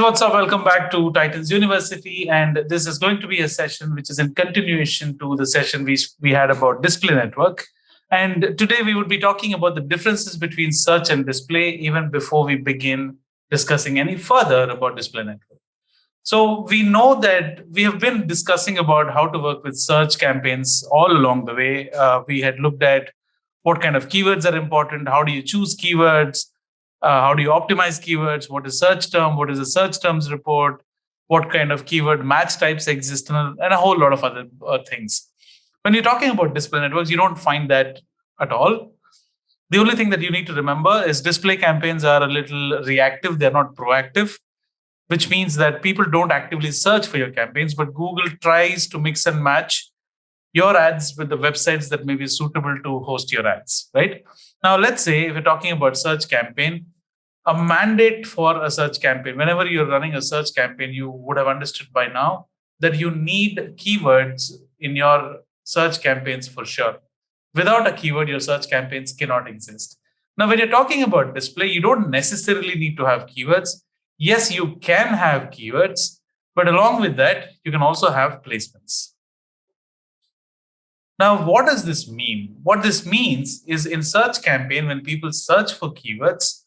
what's up? Welcome back to Titans University. And this is going to be a session which is in continuation to the session we had about display network. And today we would be talking about the differences between search and display, even before we begin discussing any further about display network. So we know that we have been discussing about how to work with search campaigns all along the way. We had looked at what kind of keywords are important, how do you choose keywords, how do you optimize keywords, what is search term, what is a search terms report, what kind of keyword match types exist, and a whole lot of other things. When you're talking about display networks, you don't find that at all. The only thing that you need to remember is display campaigns are a little reactive, they're not proactive, which means that people don't actively search for your campaigns, but Google tries to mix and match your ads with the websites that may be suitable to host your ads, right? Now, let's say if you're talking about search campaign, a mandate for a search campaign, whenever you're running a search campaign, you would have understood by now that you need keywords in your search campaigns for sure. Without a keyword, your search campaigns cannot exist. Now, when you're talking about display, you don't necessarily need to have keywords. Yes, you can have keywords, but along with that, you can also have placements. Now, what does this mean? What this means is in search campaign, when people search for keywords,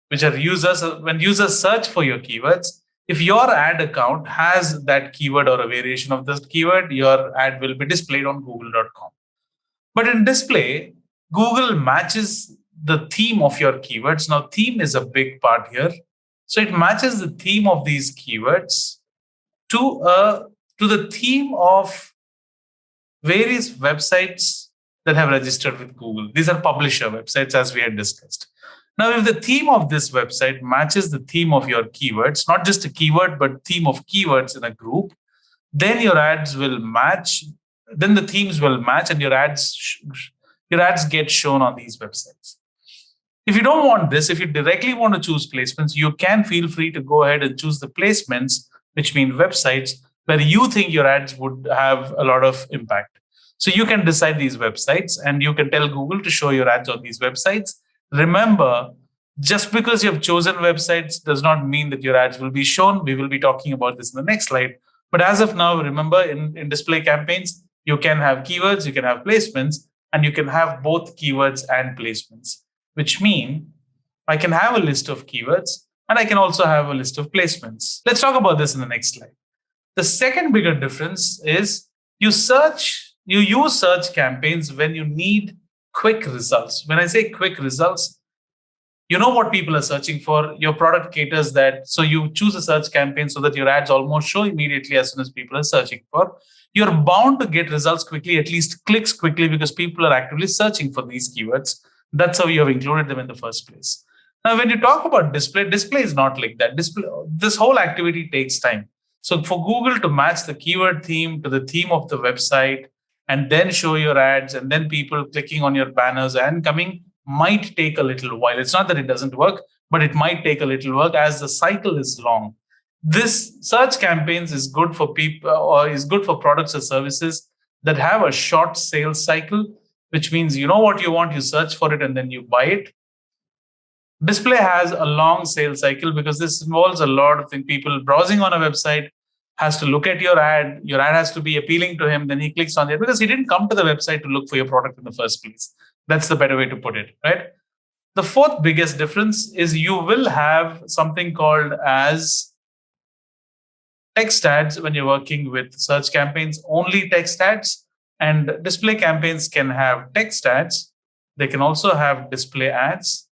which are users, when users search for your keywords, if your ad account has that keyword or a variation of this keyword, your ad will be displayed on google.com. But in display, Google matches the theme of your keywords. Now, theme is a big part here. So it matches the theme of these keywords to the theme of various websites that have registered with Google. These are publisher websites, as we had discussed. Now, if the theme of this website matches the theme of your keywords, not just a keyword, but theme of keywords in a group, then your ads will match. Then the themes will match, and your ads get shown on these websites. If you don't want this, if you directly want to choose placements, you can feel free to go ahead and choose the placements, which mean websites where you think your ads would have a lot of impact. So you can decide these websites and you can tell Google to show your ads on these websites. Remember, just because you have chosen websites does not mean that your ads will be shown. We will be talking about this in the next slide. But as of now, remember, in display campaigns, you can have keywords, you can have placements, and you can have both keywords and placements, which mean I can have a list of keywords and I can also have a list of placements. Let's talk about this in the next slide. The second bigger difference is you use search campaigns when you need quick results. When I say quick results, you know what people are searching for. Your product caters that. So you choose a search campaign so that your ads almost show immediately as soon as people are searching for. You're bound to get results quickly, at least clicks quickly, because people are actively searching for these keywords. That's how you have included them in the first place. Now, when you talk about display is not like that. This whole activity takes time. So for Google to match the keyword theme to the theme of the website and then show your ads and then people clicking on your banners and coming might take a little while. It's not that it doesn't work, but it might take a little work as the cycle is long. This search campaigns is good for people or is good for products or services that have a short sales cycle, which means you know what you want, you search for it and then you buy it. Display has a long sales cycle because this involves a lot of things. People browsing on a website has to look at your ad. Your ad has to be appealing to him. Then he clicks on it because he didn't come to the website to look for your product in the first place. That's the better way to put it, right? The fourth biggest difference is you will have something called as text ads when you're working with search campaigns, only text ads. And display campaigns can have text ads. They can also have display ads,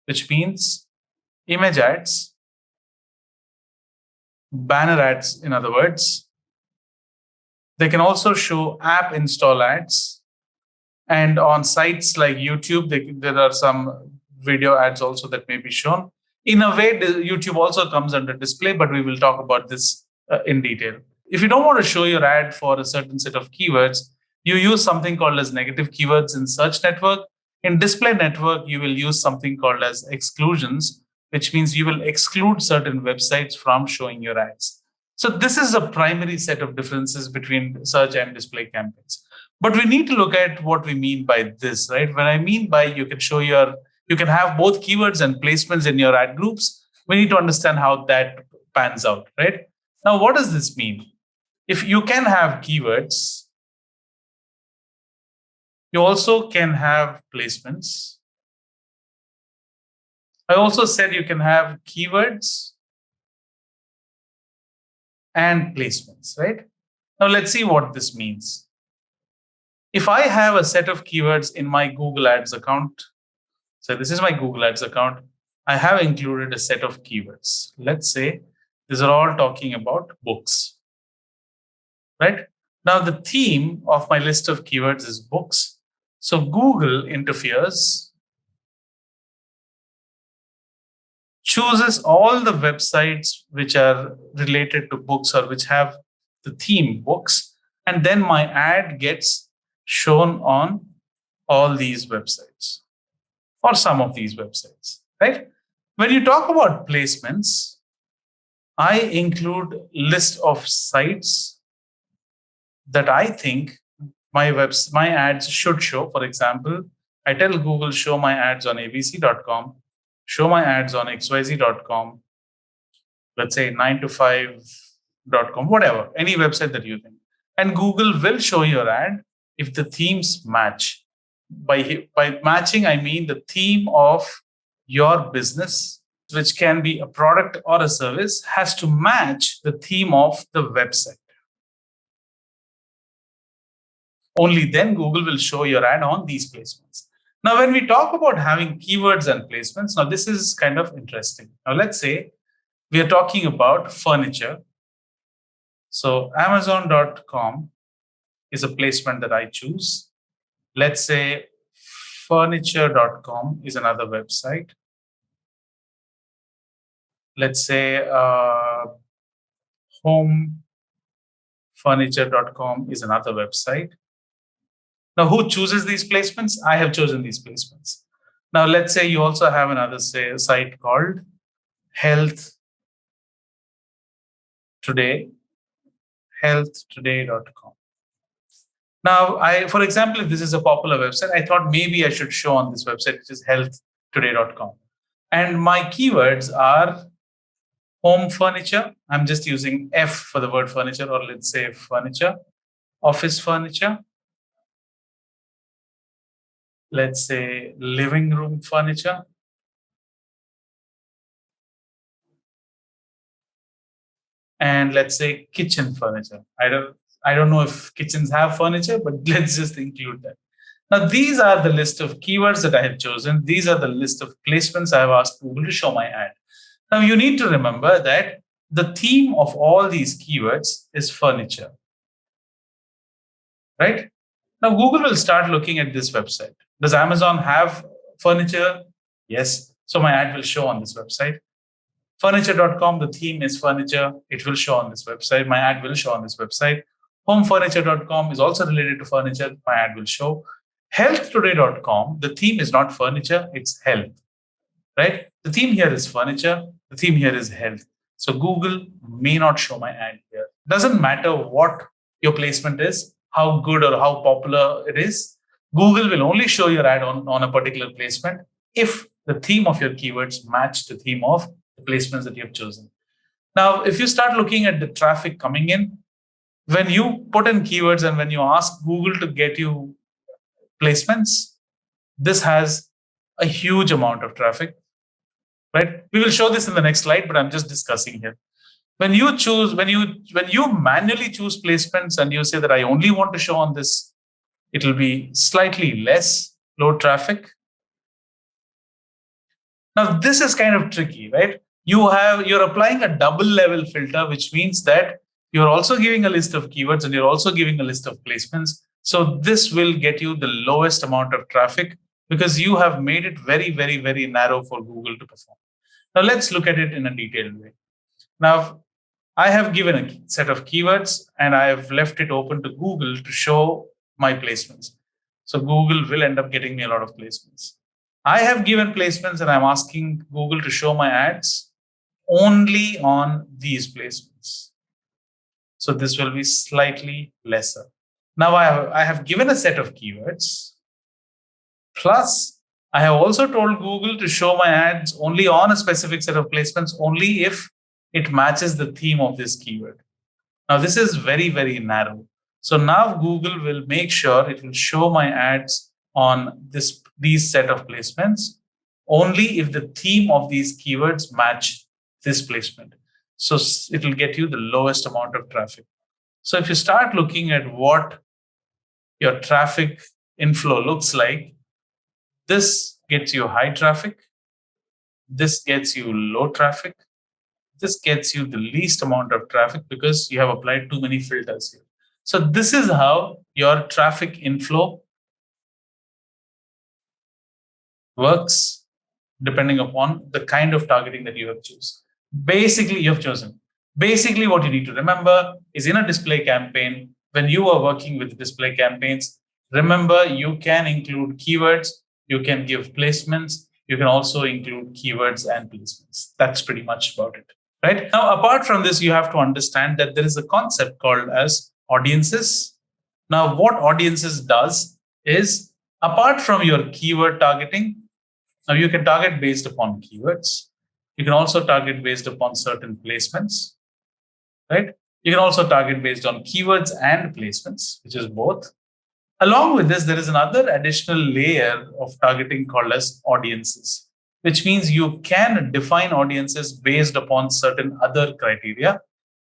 which means image ads, banner ads, in other words. They can also show app install ads. And on sites like YouTube, there are some video ads also that may be shown. In a way, YouTube also comes under display, but we will talk about this in detail. If you don't want to show your ad for a certain set of keywords, you use something called as negative keywords in search network. In display network, you will use something called as exclusions, which means you will exclude certain websites from showing your ads. So this is a primary set of differences between search and display campaigns. But we need to look at what we mean by this, right? When I mean by you can have both keywords and placements in your ad groups, We need to understand how that pans out, right? Now, what does this mean? If you can have keywords, you also can have placements. I also said you can have keywords and placements, right? Now, let's see what this means. If I have a set of keywords in my Google Ads account, so this is my Google Ads account, I have included a set of keywords. Let's say these are all talking about books, right? Now, the theme of my list of keywords is books. So Google interferes, chooses all the websites which are related to books or which have the theme books, and then my ad gets shown on all these websites or some of these websites, right? When you talk about placements, I include list of sites that I think my ads should show. For example, I tell Google, show my ads on abc.com, show my ads on xyz.com, let's say 9to5.com, whatever, any website that you think. And Google will show your ad if the themes match. By matching, I mean the theme of your business, which can be a product or a service, has to match the theme of the website. Only then Google will show your ad on these placements. Now, when we talk about having keywords and placements, now this is kind of interesting. Now, let's say we are talking about furniture. So Amazon.com is a placement that I choose. Let's say furniture.com is another website. Let's say homefurniture.com is another website. Now, who chooses these placements? I have chosen these placements. Now, let's say you also have another site called Health Today, healthtoday.com. Now, for example, if this is a popular website, I thought maybe I should show on this website, which is healthtoday.com. And my keywords are home furniture. I'm just using F for the word furniture, or let's say furniture, office furniture. Let's say living room furniture. And let's say kitchen furniture. I don't know if kitchens have furniture, but let's just include that. Now, these are the list of keywords that I have chosen. These are the list of placements I have asked Google to show my ad. Now, you need to remember that the theme of all these keywords is furniture, right? Now, Google will start looking at this website. Does Amazon have furniture? Yes. So my ad will show on this website. Furniture.com, the theme is furniture. It will show on this website. My ad will show on this website. Homefurniture.com is also related to furniture. My ad will show. Healthtoday.com, the theme is not furniture, it's health, right? The theme here is furniture. The theme here is health. So Google may not show my ad here. Doesn't matter what your placement is, how good or how popular it is. Google will only show your ad on a particular placement if the theme of your keywords match the theme of the placements that you have chosen. Now, if you start looking at the traffic coming in, when you put in keywords and when you ask Google to get you placements, this has a huge amount of traffic, right? We will show this in the next slide, but I'm just discussing here. When you manually choose placements and you say that I only want to show on this, it will be slightly less low traffic. Now, this is kind of tricky, right? You're applying a double level filter, which means that you're also giving a list of keywords and you're also giving a list of placements. So this will get you the lowest amount of traffic because you have made it very, very, very narrow for Google to perform. Now, let's look at it in a detailed way. Now, I have given a set of keywords and I have left it open to Google to show my placements. So Google will end up getting me a lot of placements. I have given placements and I'm asking Google to show my ads only on these placements. So this will be slightly lesser. Now I have given a set of keywords plus I have also told Google to show my ads only on a specific set of placements, only if it matches the theme of this keyword. Now, this is very, very narrow. So now Google will make sure it will show my ads on these set of placements only if the theme of these keywords match this placement. So it will get you the lowest amount of traffic. So if you start looking at what your traffic inflow looks like, this gets you high traffic, this gets you low traffic, this gets you the least amount of traffic because you have applied too many filters here. So this is how your traffic inflow works depending upon the kind of targeting that you have chosen. Basically, what you need to remember is in a display campaign, when you are working with display campaigns, remember you can include keywords, you can give placements, you can also include keywords and placements. That's pretty much about it. Right? Now, apart from this, you have to understand that there is a concept called as audiences. Now, what audiences does is, apart from your keyword targeting, now you can target based upon keywords. You can also target based upon certain placements, right? You can also target based on keywords and placements, which is both. Along with this, there is another additional layer of targeting called as audiences, which means you can define audiences based upon certain other criteria.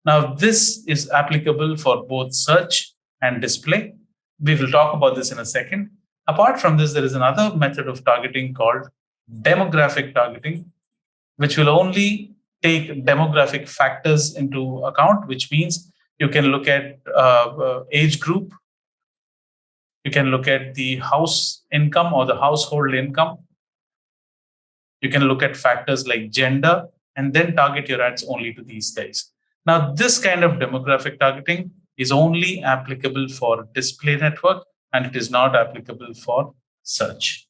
Now, this is applicable for both search and display. We will talk about this in a second. Apart from this, there is another method of targeting called demographic targeting, which will only take demographic factors into account, which means you can look at age group, you can look at the house income or the household income, you can look at factors like gender, and then target your ads only to these guys. Now, this kind of demographic targeting is only applicable for display network, and it is not applicable for search.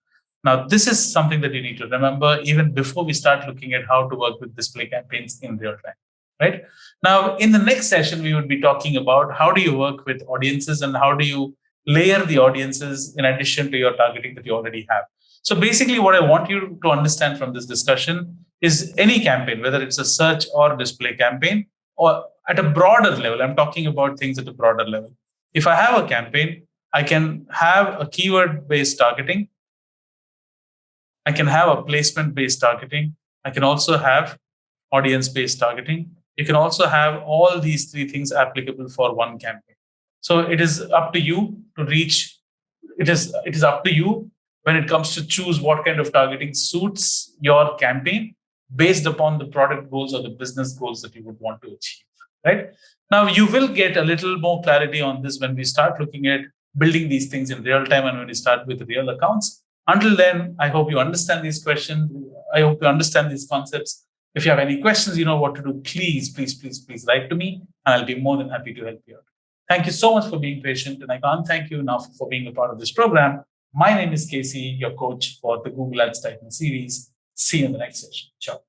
Now, this is something that you need to remember even before we start looking at how to work with display campaigns in real time, right? Now, in the next session, we would be talking about how do you work with audiences and how do you layer the audiences in addition to your targeting that you already have. So basically, what I want you to understand from this discussion is any campaign, whether it's a search or display campaign, or at a broader level, I'm talking about things at a broader level. If I have a campaign, I can have a keyword-based targeting, I can have a placement-based targeting. I can also have audience-based targeting. You can also have all these three things applicable for one campaign. So it is up to you to reach. It is up to you when it comes to choose what kind of targeting suits your campaign based upon the product goals or the business goals that you would want to achieve. Right? Now, you will get a little more clarity on this when we start looking at building these things in real time and when we start with real accounts. Until then, I hope you understand these questions. I hope you understand these concepts. If you have any questions, you know what to do. Please write to me, and I'll be more than happy to help you out. Thank you so much for being patient, and I can't thank you enough for being a part of this program. My name is Casey, your coach for the Google Ads Titan series. See you in the next session. Ciao.